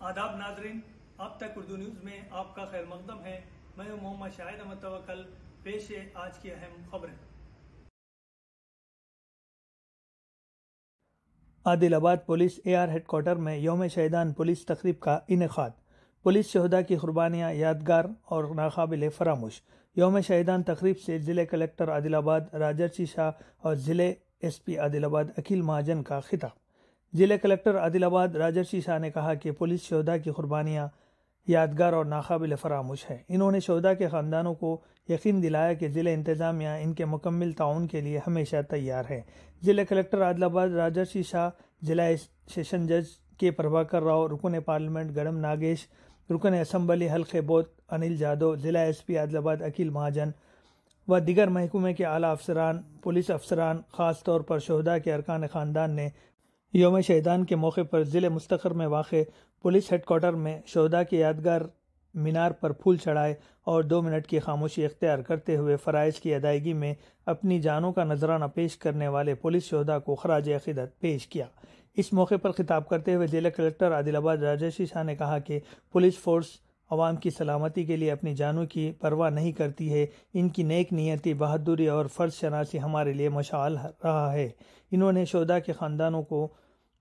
आदाब नाजरीन, अब तक उर्दू न्यूज़ में आपका खैर मकदम है। मैं हूं मोहम्मद शाहिद अहमद तवक्कल। पेश है आज की अहम खबरें। आदिलाबाद पुलिस AR हेडक्वार्टर में यौम शहीदान पुलिस तकरीब का इनेकाद। पुलिस शहदा की कुर्बानियाँ यादगार और नाकाबिल फरामोश। यौम शहीदान तकरीब से ज़िले कलेक्टर आदिलाबाद राजर्षि शाह और ज़िले SP आदिलाबाद अखिल महाजन का खिताब। ज़िले कलेक्टर आदिलाबाद राजर्षि शाह ने कहा कि पुलिस शहदा की कुर्बानियाँ यादगार और नाकाबिल फरामोश है। इन्होंने शहदा के ख़ानदानों को यकीन दिलाया कि ज़िले इंतज़ामिया इनके मुकम्मल ताउन के लिए हमेशा तैयार है। ज़िले कलेक्टर आदिलाबाद राजर्षि शाह, जिला सेशन जज के प्रभाकर राव, रुकन पार्लियामेंट गड़म नागेश, रुकन असम्बली हल्के बोत अनिल जादव, ज़िला SP आदिलाबाद अखिल महाजन व दिगर महकमे के आला अफसरान, पुलिस अफसरान, ख़ास तौर पर शहदा के अरकान ख़ानदान ने यौम शहीदान के मौके पर ज़िले मुस्तक़र में वाक़ पुलिस हेडक्वार्टर में शहदा के यादगार मीनार पर फूल चढ़ाए और 2 मिनट की खामोशी इख्तियार करते हुए फ़राइज़ की अदायगी में अपनी जानों का नजराना पेश करने वाले पुलिस शहदा को खराज अक़ीदत पेश किया। इस मौके पर खिताब करते हुए ज़िला कलेक्टर आदिलाबाद राजर्षि शाह ने कहा कि पुलिस फोर्स अवाम की सलामती के लिए अपनी जानों की परवाह नहीं करती है। इनकी नेक नियति, बहादुरी और फ़र्ज शनासी हमारे लिए मशाल रहा है। इन्होंने शहदा के ख़ानदानों को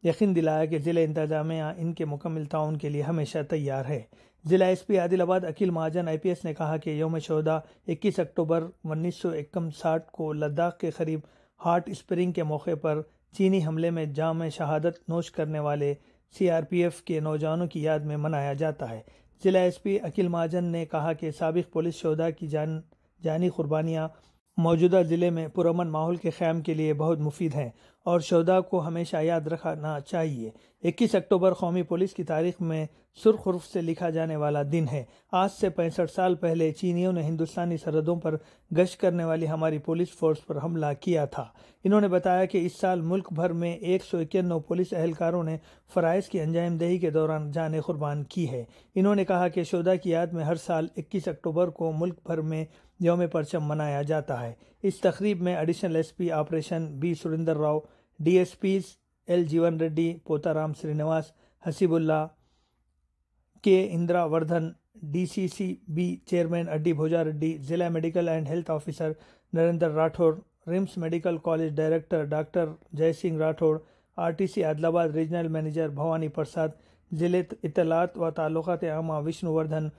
यकीन दिलाया कि ज़िले इंतज़ामिया इनके मुकम्मल ताउन के लिए हमेशा तैयार है। ज़िला SP आदिलाबाद अखिल महाजन IPS ने कहा कि यौम शहदा 21 अक्टूबर 1959 को लद्दाख के करीब हॉट स्प्रिंग के मौके पर चीनी हमले में जाम शहादत नोश करने वाले CRPF के नौजवानों की याद में मनाया जाता है। ज़िला SP अखिल महाजन ने कहा कि साबिक़ पुलिस शहदा की जानी कुर्बानियाँ मौजूदा ज़िले में पुरअमन माहौल के क़याम के लिए बहुत मुफीद हैं और शहदा को हमेशा याद रखना चाहिए। 21 अक्टूबर कौमी पुलिस की तारीख में सुर्ख हुर्फ से लिखा जाने वाला दिन है। आज से 65 साल पहले चीनियों ने हिंदुस्तानी सरहदों पर गश्त करने वाली हमारी पुलिस फोर्स पर हमला किया था। इन्होंने बताया कि इस साल मुल्क भर में 191 पुलिस एहलकारों ने फ़राइज़ की अंजामदही के दौरान जान कुर्बान की है। इन्होंने कहा कि शहदा की याद में हर साल 21 अक्टूबर को मुल्क भर में यौम परचम मनाया जाता है। इस तकरीब में additional SP operation B Surendra Rao, DSPs L Jeevan Reddy, Potharam Srinivas, Haseebulla, K Indira Vardhan, DCCB chairman Addi Bhoja Reddy, जिला medical and health officer Narendra Rathore, RIMS medical college director doctor Jai Singh Rathore, RTC Adilabad regional manager Bhavani Prasad, जिले इत्तलात व ताल्लुकात आमा विष्णुवर्धन,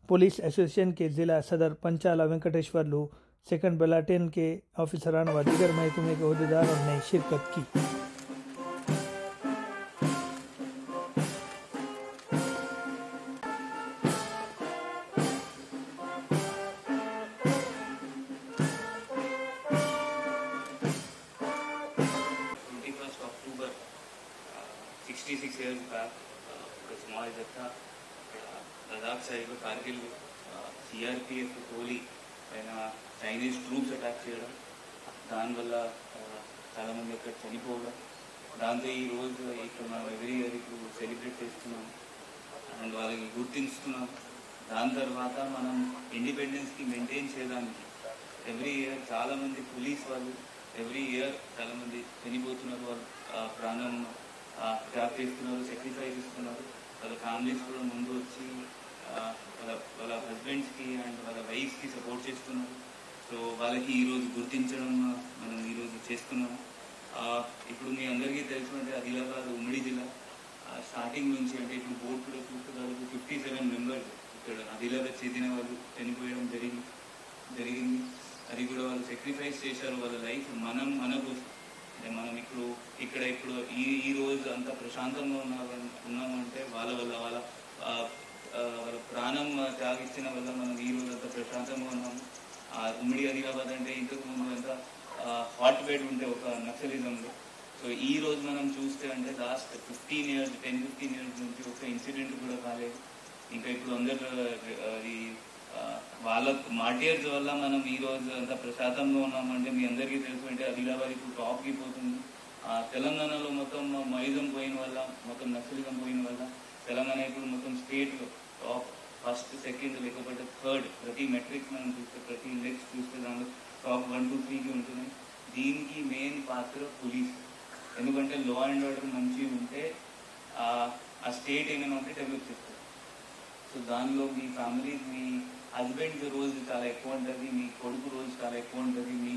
पुलिस एसोसिएशन के ज़िला सदर पंचाला वेंकटेश्वरलू, सेकंड बटालियन के ऑफिसरान व दीगर महकमे के अहदेदारों ने शिरकत की। October 66 years back, ఒక స్మాల్ జత్థా లదాఖ్ సైడ్లో కార్గిల్ CRPF కోహ్లీ పైన చైనీస్ ట్రూప్స్ అటాక్ చేయడం, దానివల్ల చాలామంది అక్కడ చనిపోవడం, దాంతో ఈరోజు ఇక్కడ మనం ఎవ్రీ ఇయర్ ఇప్పుడు సెలబ్రేట్ చేస్తున్నాం అండ్ వాళ్ళకి గుర్తిస్తున్నాం. దాని తర్వాత మనం ఇండిపెండెన్స్కి మెయింటైన్ చేయడానికి ఎవ్రీ ఇయర్ చాలామంది పోలీస్ వాళ్ళు ఎవ్రీ ఇయర్ చాలామంది చనిపోతున్నారు, వాళ్ళు ప్రాణం త్యాగం చేస్తున్నారు, సాక్రిఫైస్ ఇస్తున్నారు. వాళ్ళ ఫ్యామిలీస్ కూడా ముందు వచ్చి వాళ్ళ హస్బెండ్స్కి అండ్ వాళ్ళ వైఫ్స్కి సపోర్ట్ చేస్తున్నారు. సో వాళ్ళకి ఈరోజు గుర్తించడం మనం ఈరోజు చేస్తున్నాము. ఇప్పుడు మీ అందరికీ తెలిసినట్టే ఆదిలాబాద్ ఉమ్మడి జిల్లా స్టార్టింగ్ నుంచి అంటే ఇప్పుడు బోర్డు కూడా చూస్తున్నారు 57 మెంబర్స్ ఇక్కడ ఆదిలాబాద్ చెందిన వాళ్ళు చనిపోయడం జరిగింది. అది కూడా వాళ్ళు సాక్రిఫైస్ చేశారు వాళ్ళ లైఫ్ మన కోసం. అంటే మనం ఇప్పుడు ఈ రోజు అంత ప్రశాంతంగా ఉన్నామంటే వాళ్ళ వల్ల వాళ్ళ ప్రాణం త్యాగించిన వల్ల మనం ఈ రోజు అంత ప్రశాంతంగా ఉన్నాము. ఉమ్మడి ఆదిలాబాద్ అంటే ఇంతకు ముందు అంతా హాట్ బెడ్ ఉంటే ఒక నక్సలిజంలో. సో ఈ రోజు మనం చూస్తే అంటే లాస్ట్ 10-15 years నుంచి ఒక ఇన్సిడెంట్ కూడా కాలేదు. ఇంకా ఇప్పుడు అందరు వాళ్ళ మార్టియర్స్ వల్ల మనం ఈరోజు అంత ప్రశాంతంగా ఉన్నామంటే మీ అందరికీ తెలుసు. అంటే ఆదిలాబాద్ ఇప్పుడు టాప్కి పోతుంది. తెలంగాణలో మొత్తం మైజం పోయిన వల్ల, మొత్తం నక్సలిజం పోయిన వల్ల తెలంగాణ ఇప్పుడు మొత్తం స్టేట్లో టాప్ ఫస్ట్, సెకండ్ లేకపోతే థర్డ్ ప్రతి మెట్రిక్స్ మనం చూస్తే, ప్రతి ఇండెక్స్ చూస్తే దాంట్లో టాప్ 1, 2, 3కి ఉంటున్నాయి. దీనికి మెయిన్ పాత్ర పోలీస్. ఎందుకంటే లా అండ్ ఆర్డర్ మంచిగా ఉంటే ఆ స్టేట్ ఏమైనా ఉంటే డెవలప్ చేస్తారు. సో దానిలో మీ ఫ్యామిలీ, మీ హస్బెండ్ రోజు చాలా ఎక్కువ ఉంటుంది, మీ కొడుకు రోజు చాలా ఎక్కువ ఉంటుంది, మీ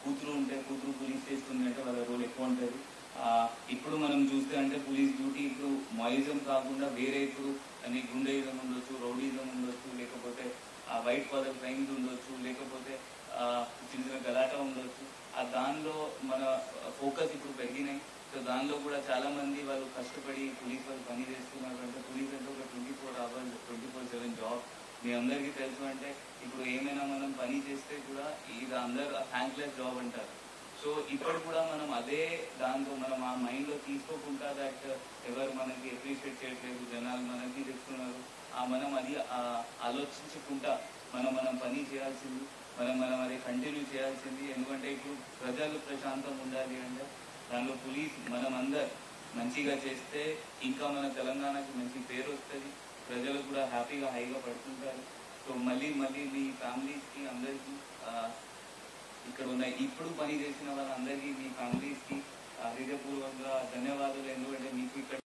కూతురు ఉంటే కూతురు పోలీస్ చేస్తుంది అంటే వాళ్ళ రోల్ ఎక్కువ ఉంటుంది. ఇప్పుడు మనం చూస్తే అంటే పోలీస్ డ్యూటీ ఇప్పుడు మాయిజం కాకుండా వేరే ఇప్పుడు అని గుండెయిజం ఉండొచ్చు, రౌడీజం ఉండొచ్చు, లేకపోతే వైట్ కాలర్ క్రైమ్స్ ఉండొచ్చు, లేకపోతే చిన్న చిన్న గలాట ఉండొచ్చు. దానిలో మన ఫోకస్ ఇప్పుడు పెరిగినాయి. సో దానిలో కూడా చాలా మంది వాళ్ళు కష్టపడి పోలీస్ వాళ్ళు పని చేస్తున్నారు. అంటే పోలీస్ అంటే ఒక 24 hours 24/7 జాబ్. మీ అందరికీ తెలుసు అంటే ఇప్పుడు ఏమైనా మనం పని చేస్తే కూడా ఇది అందరు థ్యాంక్లెస్ జాబ్ అంటారు. సో ఇప్పుడు కూడా మనం అదే దాంతో మనం ఆ మైండ్లో తీసుకోకుండా దట్ ఎవరు మనకి అప్రిషియేట్ చేయట్లేదు, జనాలు మనకి చెప్తున్నారు, మనం అది ఆలోచించకుండా మనం పని చేయాల్సింది, మనం అది కంటిన్యూ చేయాల్సింది. ఎందుకంటే ఇప్పుడు ప్రజలు ప్రశాంతం ఉండాలి అంటే దానిలో పోలీస్ మనం అందరు మంచిగా చేస్తే ఇంకా మన తెలంగాణకి మంచి పేరు వస్తుంది, ప్రజలు కూడా హ్యాపీగా హైగా పడుతుంటారు. సో మళ్ళీ మీ ఫ్యామిలీస్కి అందరికీ ఇక్కడ ఉన్న ఇప్పుడు పని చేసిన వాళ్ళందరికీ మీ ఫ్యామిలీస్కి హృదయపూర్వకంగా ధన్యవాదాలు. ఎందుకంటే మీకు ఇక్కడ